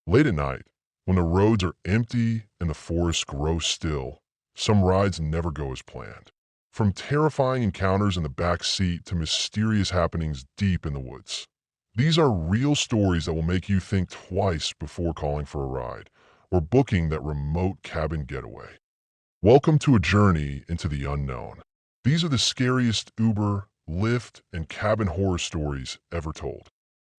Late at night, when the roads are empty and the forests grow still, some rides never go as planned. From terrifying encounters in the back seat to mysterious happenings deep in the woods. These are real stories that will make you think twice before calling for a ride or booking that remote cabin getaway. Welcome to a journey into the unknown. These are the scariest Uber, Lyft, and cabin horror stories ever told.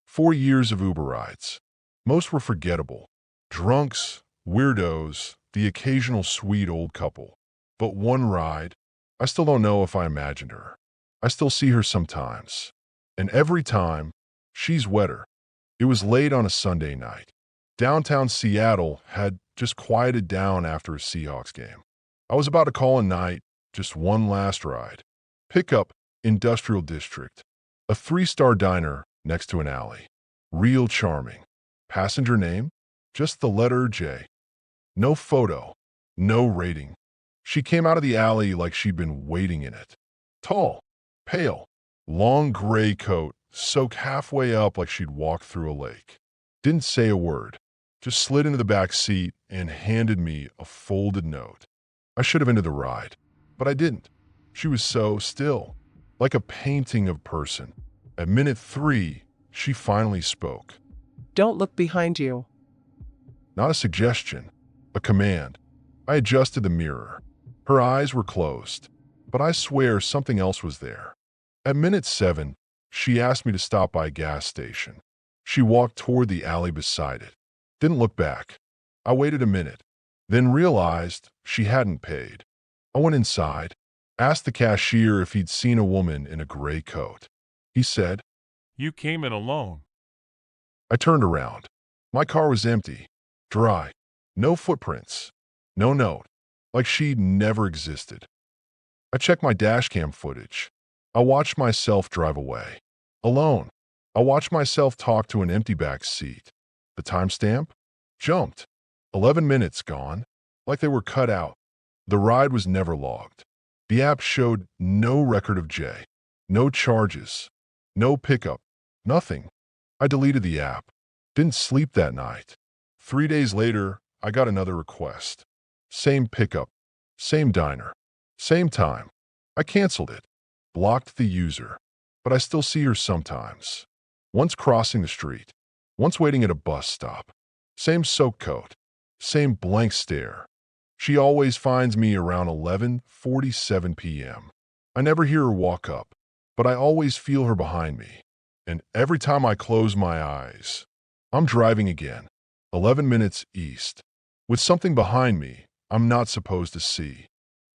4 years of Uber rides. Most were forgettable. Drunks, weirdos, the occasional sweet old couple. But one ride, I still don't know if I imagined her. I still see her sometimes. And every time, she's wetter. It was late on a Sunday night. Downtown Seattle had just quieted down after a Seahawks game. I was about to call a night, just one last ride. Pickup, Industrial District. A 3-star diner next to an alley. Real charming. Passenger name? Just the letter J. No photo. No rating. She came out of the alley like she'd been waiting in it. Tall. Pale. Long gray coat, soaked halfway up like she'd walked through a lake. Didn't say a word. Just slid into the back seat and handed me a folded note. I should have ended the ride, but I didn't. She was so still, like a painting of person. At minute 3, she finally spoke. Don't look behind you. Not a suggestion, a command. I adjusted the mirror. Her eyes were closed, but I swear something else was there. At minute 7, she asked me to stop by a gas station. She walked toward the alley beside it. Didn't look back. I waited a minute, then realized she hadn't paid. I went inside, asked the cashier if he'd seen a woman in a gray coat. He said, "You came in alone." I turned around. My car was empty, dry, no footprints, no note, like she'd never existed. I checked my dashcam footage. I watched myself drive away, alone. I watched myself talk to an empty back seat. The timestamp? Jumped. 11 minutes gone, like they were cut out. The ride was never logged. The app showed no record of Jay, no charges, no pickup, nothing. I deleted the app. Didn't sleep that night. 3 days later, I got another request. Same pickup, same diner, same time. I canceled it, blocked the user, but I still see her sometimes. Once crossing the street, once waiting at a bus stop. Same soak coat, same blank stare. She always finds me around 11:47 p.m. I never hear her walk up, but I always feel her behind me. And every time I close my eyes, I'm driving again, 11 minutes east, with something behind me I'm not supposed to see.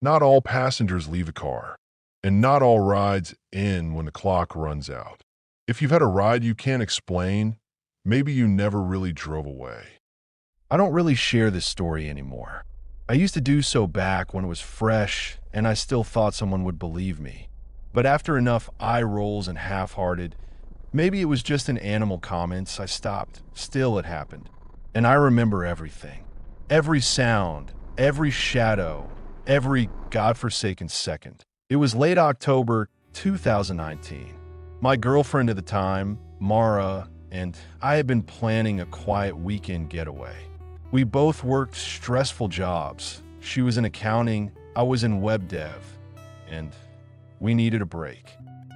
Not all passengers leave the car, and not all rides end when the clock runs out. If you've had a ride you can't explain, maybe you never really drove away. I don't really share this story anymore. I used to do so back when it was fresh and I still thought someone would believe me. But after enough eye rolls and half-hearted, maybe it was just in animal comments, I stopped. Still it happened. And I remember everything. Every sound, every shadow, every godforsaken second. It was late October 2019. My girlfriend at the time, Mara, and I had been planning a quiet weekend getaway. We both worked stressful jobs. She was in accounting, I was in web dev, and we needed a break.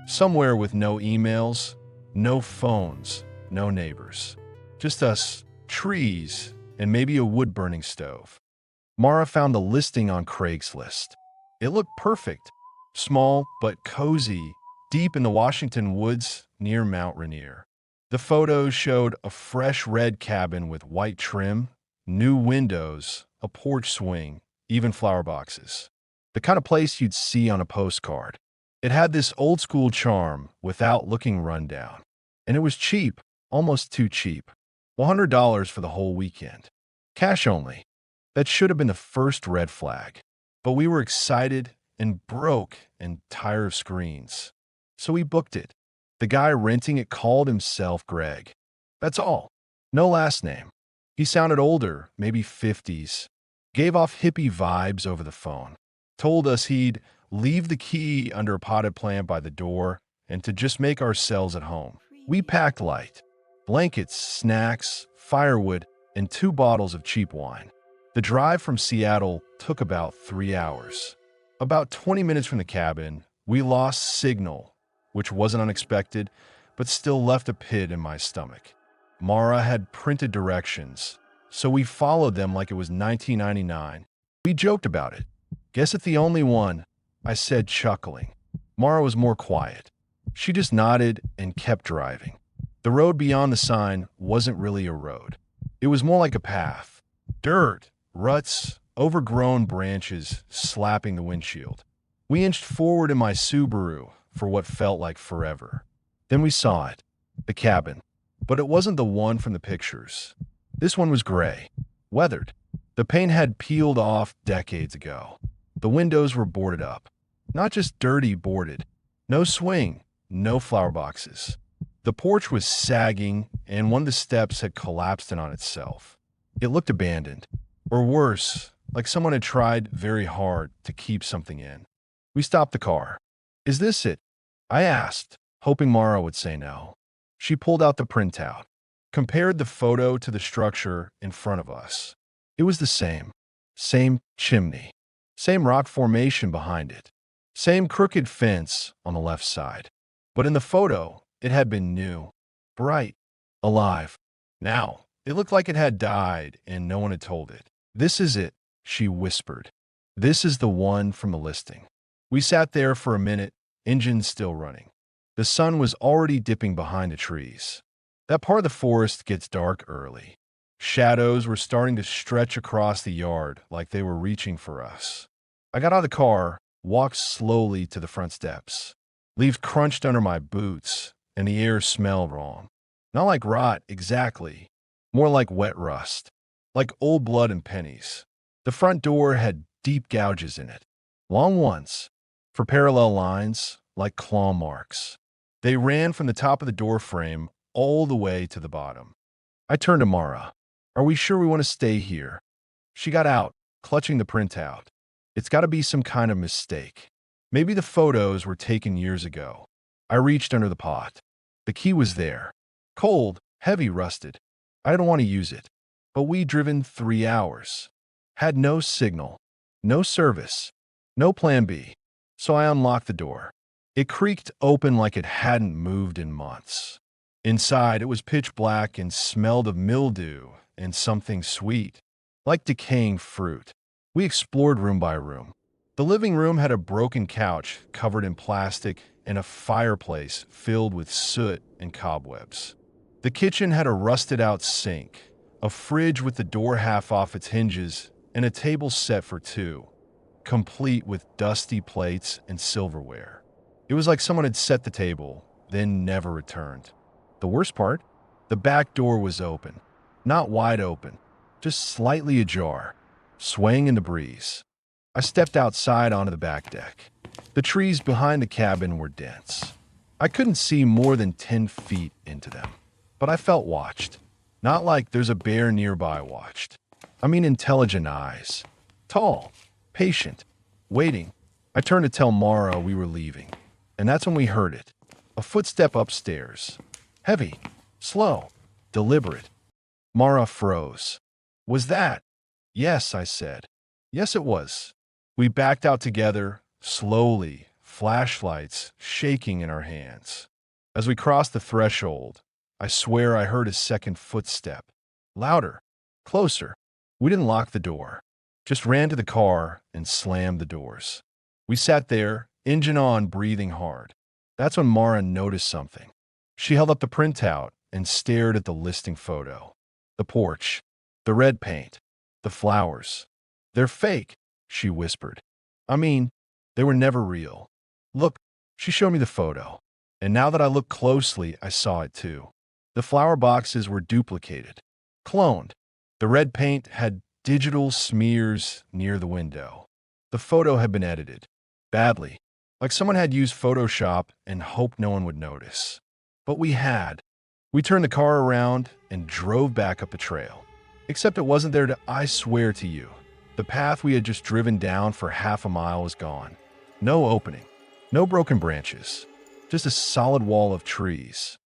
Somewhere with no emails, no phones, no neighbors. Just us, trees, and maybe a wood-burning stove. Mara found the listing on Craigslist. It looked perfect. Small but cozy, deep in the Washington woods near Mount Rainier. The photos showed a fresh red cabin with white trim, new windows, a porch swing, even flower boxes. The kind of place you'd see on a postcard. It had this old-school charm without looking rundown. And it was cheap, almost too cheap. $100 for the whole weekend. Cash only. That should have been the first red flag. But we were excited and broke and tired of screens. So we booked it. The guy renting it called himself Greg. That's all. No last name. He sounded older, maybe 50s. Gave off hippie vibes over the phone. Told us he'd leave the key under a potted plant by the door and to just make ourselves at home. We packed light. Blankets, snacks, firewood, and 2 bottles of cheap wine. The drive from Seattle took about 3 hours. About 20 minutes from the cabin, we lost signal, which wasn't unexpected, but still left a pit in my stomach. Mara had printed directions, so we followed them like it was 1999. We joked about it. "Guess it's the only one," I said, chuckling. Mara was more quiet. She just nodded and kept driving. The road beyond the sign wasn't really a road. It was more like a path. Dirt, ruts, overgrown branches slapping the windshield. We inched forward in my Subaru for what felt like forever. Then we saw it, the cabin. But it wasn't the one from the pictures. This one was gray, weathered. The paint had peeled off decades ago. The windows were boarded up. Not just dirty boarded. No swing, no flower boxes. The porch was sagging, and one of the steps had collapsed in on itself. It looked abandoned. Or worse, like someone had tried very hard to keep something in. We stopped the car. "Is this it?" I asked, hoping Mara would say no. She pulled out the printout, compared the photo to the structure in front of us. It was the same. Same chimney. Same rock formation behind it. Same crooked fence on the left side. But in the photo, it had been new, bright, alive. Now, it looked like it had died and no one had told it. "This is it," she whispered. "This is the one from the listing." We sat there for a minute, engines still running. The sun was already dipping behind the trees. That part of the forest gets dark early. Shadows were starting to stretch across the yard like they were reaching for us. I got out of the car, walked slowly to the front steps. Leaves crunched under my boots, and the air smelled wrong. Not like rot, exactly. More like wet rust. Like old blood and pennies. The front door had deep gouges in it. Long ones. For parallel lines, like claw marks. They ran from the top of the door frame all the way to the bottom. I turned to Mara. "Are we sure we want to stay here?" She got out, clutching the printout. "It's got to be some kind of mistake. Maybe the photos were taken years ago." I reached under the pot. The key was there. Cold, heavy, rusted. I didn't want to use it. But we'd driven 3 hours. Had no signal. No service. No plan B. So I unlocked the door. It creaked open like it hadn't moved in months. Inside, it was pitch black and smelled of mildew and something sweet, like decaying fruit. We explored room by room. The living room had a broken couch covered in plastic and a fireplace filled with soot and cobwebs. The kitchen had a rusted-out sink, a fridge with the door half off its hinges, and a table set for 2, complete with dusty plates and silverware. It was like someone had set the table, then never returned. The worst part? The back door was open. Not wide open, just slightly ajar, swaying in the breeze. I stepped outside onto the back deck. The trees behind the cabin were dense. I couldn't see more than 10 feet into them. But I felt watched. Not like there's a bear nearby watched. I mean intelligent eyes. Tall, patient, waiting. I turned to tell Mara we were leaving. And that's when we heard it. A footstep upstairs. Heavy, slow, deliberate. Mara froze. "Was that?" "Yes," I said. "Yes, it was." We backed out together, slowly, flashlights shaking in our hands. As we crossed the threshold, I swear I heard a second footstep. Louder, closer. We didn't lock the door, just ran to the car and slammed the doors. We sat there, engine on, breathing hard. That's when Mara noticed something. She held up the printout and stared at the listing photo. The porch, the red paint, the flowers. "They're fake," she whispered. "I mean, they were never real. Look," she showed me the photo. And now that I looked closely, I saw it too. The flower boxes were duplicated, cloned. The red paint had digital smears near the window. The photo had been edited. Badly. Like someone had used Photoshop and hoped no one would notice. But we had. We turned the car around and drove back up the trail. Except it wasn't there to, I swear to you. The path we had just driven down for half a mile was gone. No opening. No broken branches. Just a solid wall of trees.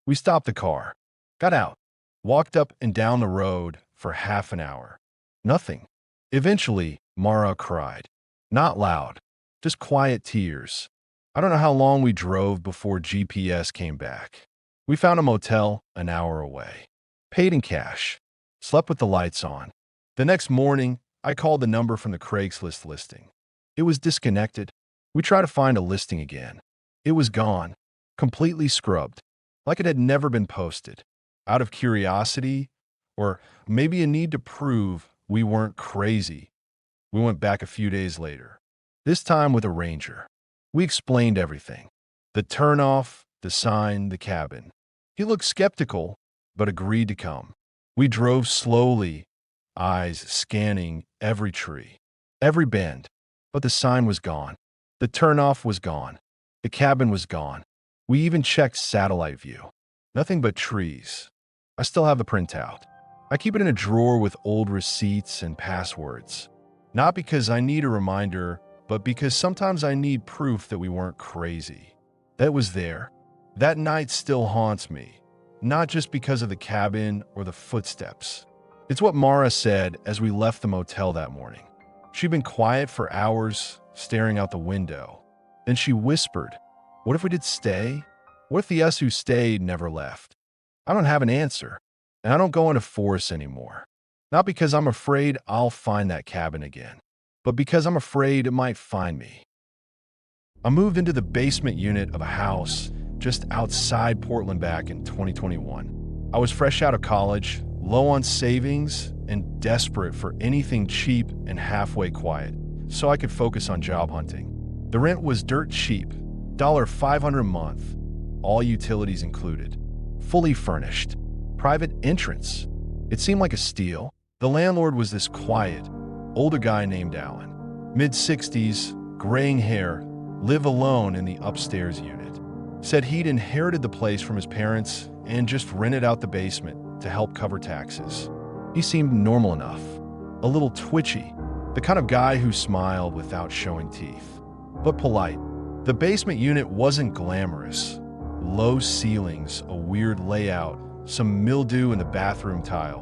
We stopped the car, got out, walked up and down the road for half an hour. Nothing. Eventually, Mara cried. Not loud, just quiet tears. I don't know how long we drove before GPS came back. We found a motel an hour away. Paid in cash. Slept with the lights on. The next morning, I called the number from the Craigslist listing. It was disconnected. We tried to find a listing again. It was gone, completely scrubbed, like it had never been posted. Out of curiosity, or maybe a need to prove we weren't crazy, we went back a few days later, this time with a ranger. We explained everything. The turnoff, the sign, the cabin. He looked skeptical, but agreed to come. We drove slowly, eyes scanning every tree, every bend, but the sign was gone. The turnoff was gone. The cabin was gone. We even checked satellite view. Nothing but trees. I still have the printout. I keep it in a drawer with old receipts and passwords. Not because I need a reminder, but because sometimes I need proof that we weren't crazy. That was there. That night still haunts me, not just because of the cabin or the footsteps. It's what Mara said as we left the motel that morning. She'd been quiet for hours, staring out the window. Then she whispered, "What if we did stay? What if the us who stayed never left?" I don't have an answer, and I don't go into force anymore. Not because I'm afraid I'll find that cabin again, but because I'm afraid it might find me. I moved into the basement unit of a house just outside Portland back in 2021. I was fresh out of college, low on savings, and desperate for anything cheap and halfway quiet, so I could focus on job hunting. The rent was dirt cheap, $500 a month, all utilities included, fully furnished, private entrance. It seemed like a steal. The landlord was this quiet, older guy named Alan, mid-60s, graying hair, live alone in the upstairs unit. Said he'd inherited the place from his parents and just rented out the basement to help cover taxes. He seemed normal enough, a little twitchy, the kind of guy who smiled without showing teeth, but polite. The basement unit wasn't glamorous. Low ceilings, a weird layout, some mildew in the bathroom tile,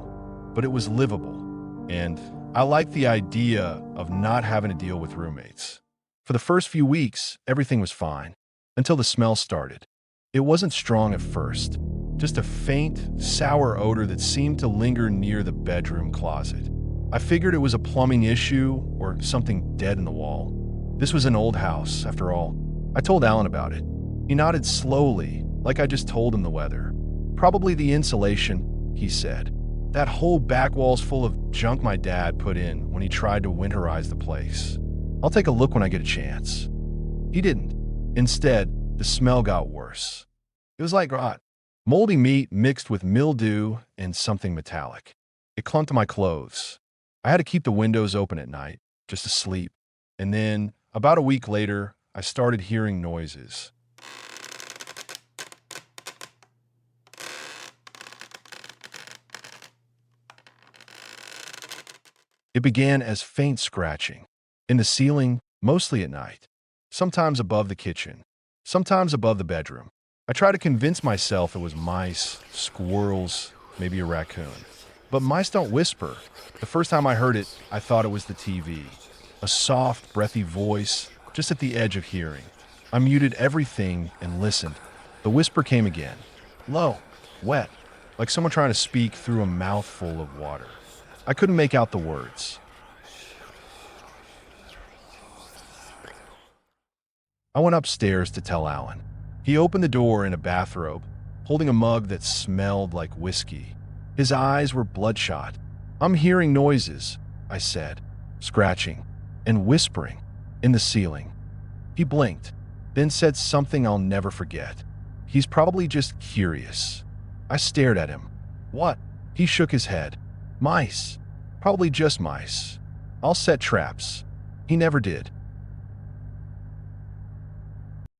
but it was livable, and I liked the idea of not having to deal with roommates. For the first few weeks, everything was fine, until the smell started. It wasn't strong at first, just a faint, sour odor that seemed to linger near the bedroom closet. I figured it was a plumbing issue or something dead in the wall. This was an old house, after all. I told Alan about it. He nodded slowly, like I just told him the weather. Probably the insulation, he said. That whole back wall's full of junk my dad put in when he tried to winterize the place. I'll take a look when I get a chance. He didn't. Instead, the smell got worse. It was like rot. Moldy meat mixed with mildew and something metallic. It clung to my clothes. I had to keep the windows open at night, just to sleep. And then, about a week later, I started hearing noises. It began as faint scratching. In the ceiling, mostly at night. Sometimes above the kitchen. Sometimes above the bedroom. I tried to convince myself it was mice, squirrels, maybe a raccoon. But mice don't whisper. The first time I heard it, I thought it was the TV. A soft, breathy voice, just at the edge of hearing. I muted everything and listened. The whisper came again. Low, wet, like someone trying to speak through a mouthful of water. I couldn't make out the words. I went upstairs to tell Alan. He opened the door in a bathrobe, holding a mug that smelled like whiskey. His eyes were bloodshot. "I'm hearing noises," I said, scratching and whispering in the ceiling. He blinked, then said something I'll never forget. "He's probably just curious." I stared at him. "What?" He shook his head. "Mice. Probably just mice. I'll set traps." He never did.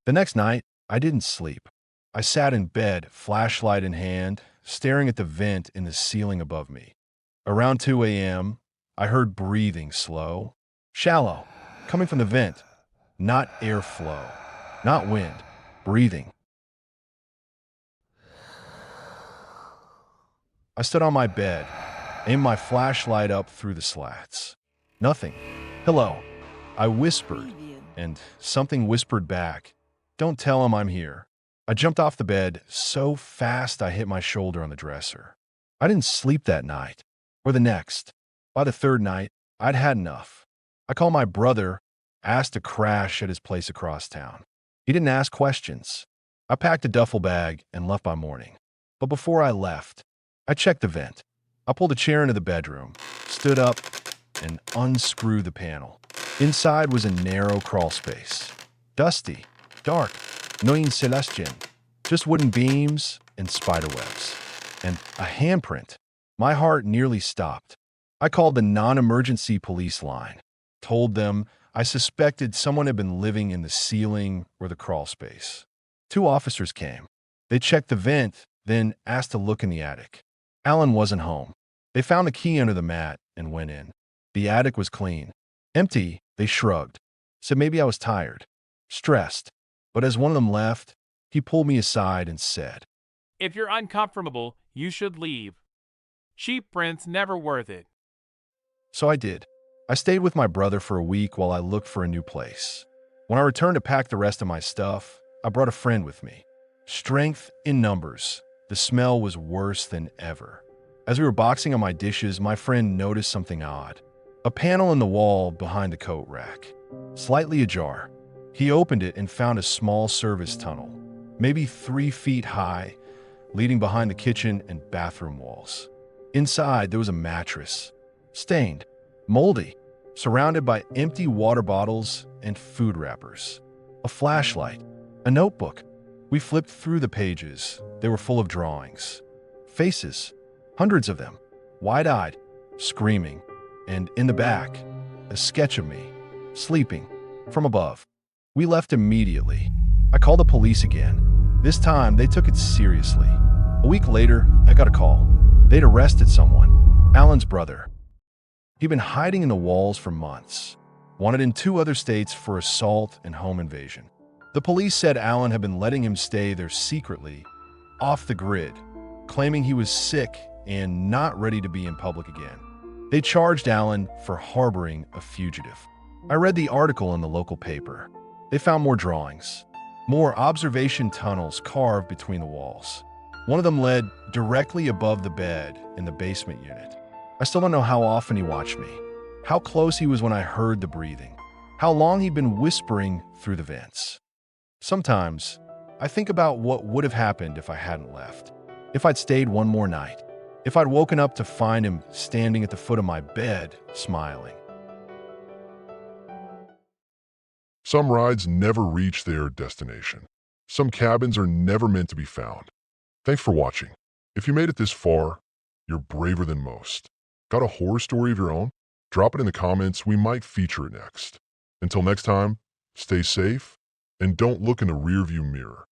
The next night, I didn't sleep. I sat in bed, flashlight in hand, staring at the vent in the ceiling above me. Around 2 a.m., I heard breathing slow, shallow, coming from the vent. Not airflow, not wind, breathing. I stood on my bed, Aimed my flashlight up through the slats. Nothing. Hello. I whispered, and something whispered back. Don't tell him I'm here. I jumped off the bed so fast I hit my shoulder on the dresser. I didn't sleep that night, or the next. By the third night, I'd had enough. I called my brother, asked to crash at his place across town. He didn't ask questions. I packed a duffel bag and left by morning. But before I left, I checked the vent. I pulled a chair into the bedroom, stood up, and unscrewed the panel. Inside was a narrow crawl space. Dusty, dark, no insulation, just wooden beams and spider webs. And a handprint. My heart nearly stopped. I called the non-emergency police line, told them I suspected someone had been living in the ceiling or the crawl space. 2 officers came. They checked the vent, then asked to look in the attic. Alan wasn't home. They found the key under the mat and went in. The attic was clean. Empty, they shrugged. Said maybe I was tired, stressed. But as one of them left, he pulled me aside and said, If you're uncomfortable, you should leave. Cheap rent's never worth it. So I did. I stayed with my brother for a week while I looked for a new place. When I returned to pack the rest of my stuff, I brought a friend with me. Strength in numbers. The smell was worse than ever. As we were boxing on my dishes, my friend noticed something odd. A panel in the wall behind the coat rack, slightly ajar. He opened it and found a small service tunnel, maybe 3 feet high, leading behind the kitchen and bathroom walls. Inside, there was a mattress, stained, moldy, surrounded by empty water bottles and food wrappers. A flashlight, a notebook. We flipped through the pages. They were full of drawings. Faces, hundreds of them, wide-eyed, screaming. And in the back, a sketch of me, sleeping, from above. We left immediately. I called the police again. This time, they took it seriously. A week later, I got a call. They'd arrested someone, Alan's brother. He'd been hiding in the walls for months, wanted in 2 other states for assault and home invasion. The police said Alan had been letting him stay there secretly, off the grid, claiming he was sick and not ready to be in public again. They charged Alan for harboring a fugitive. I read the article in the local paper. They found more drawings, more observation tunnels carved between the walls. One of them led directly above the bed in the basement unit. I still don't know how often he watched me, how close he was when I heard the breathing, how long he'd been whispering through the vents. Sometimes, I think about what would have happened if I hadn't left, if I'd stayed one more night, if I'd woken up to find him standing at the foot of my bed, smiling. Some rides never reach their destination. Some cabins are never meant to be found. Thanks for watching. If you made it this far, you're braver than most. Got a horror story of your own? Drop it in the comments. We might feature it next. Until next time, stay safe and don't look in the rearview mirror.